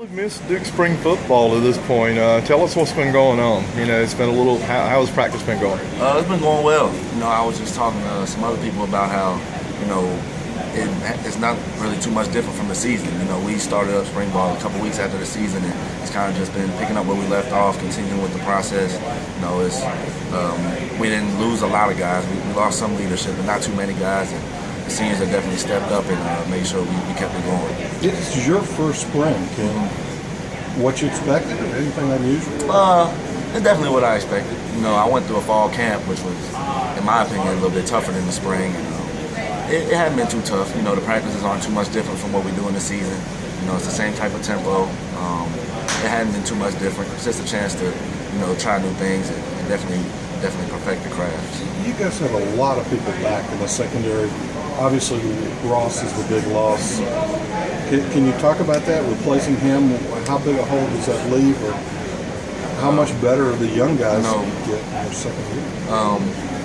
We've missed Duke spring football at this point. Tell us what's been going on. You know, it's been a little. How has practice been going? It's been going well. You know, I was just talking to some other people about how, you know, it's not really too much different from the season. You know, we started up spring ball a couple weeks after the season, and it's kind of just been picking up where we left off, continuing with the process. You know, we didn't lose a lot of guys. We lost some leadership, but not too many guys. And the seniors have definitely stepped up and made sure we kept it going. This is your first spring. What you expected or anything unusual? It's definitely what I expected. You know, I went through a fall camp, which was, in my opinion, a little bit tougher than the spring. It hadn't been too tough. You know, the practices aren't too much different from what we do in the season. You know, it's the same type of tempo. It hadn't been too much different. It's just a chance to, you know, try new things and definitely perfect the craft. You guys have a lot of people back in the secondary. Obviously, Ross is the big loss. Can you talk about that, replacing him? How big a hole does that leave, or how much better are the young guys get in their second year?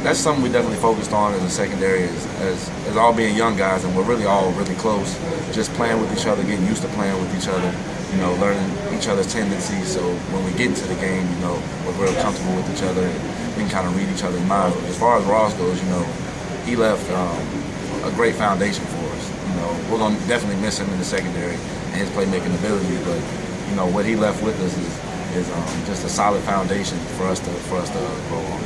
That's something we definitely focused on as a secondary, as all being young guys, and we're really all really close. Just playing with each other, getting used to playing with each other, you know, learning each other's tendencies. So when we get into the game, you know, we're real comfortable with each other and we can kind of read each other's minds. As far as Ross goes, you know, he left a great foundation for us. You know, we're gonna definitely miss him in the secondary and his playmaking ability, but you know what he left with us is just a solid foundation for us to grow on.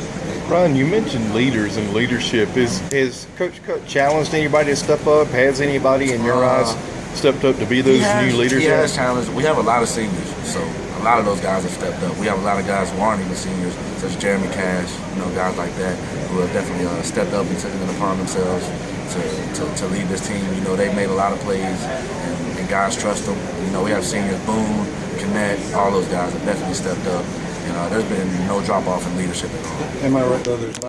Ryan, you mentioned leaders and leadership. Has Coach Cut challenged anybody to step up? Has anybody in your eyes stepped up to be those new leaders? He has challenged. We have a lot of seniors, so a lot of those guys have stepped up. We have a lot of guys who aren't even seniors, such as Jeremy Cash, you know, guys like that, who have definitely stepped up and taken it upon themselves to lead this team. You know, they've made a lot of plays, and guys trust them. You know, we have seniors, Boone, Connect, all those guys have definitely stepped up. And there's been no drop off in leadership at all. Am I right, though? There's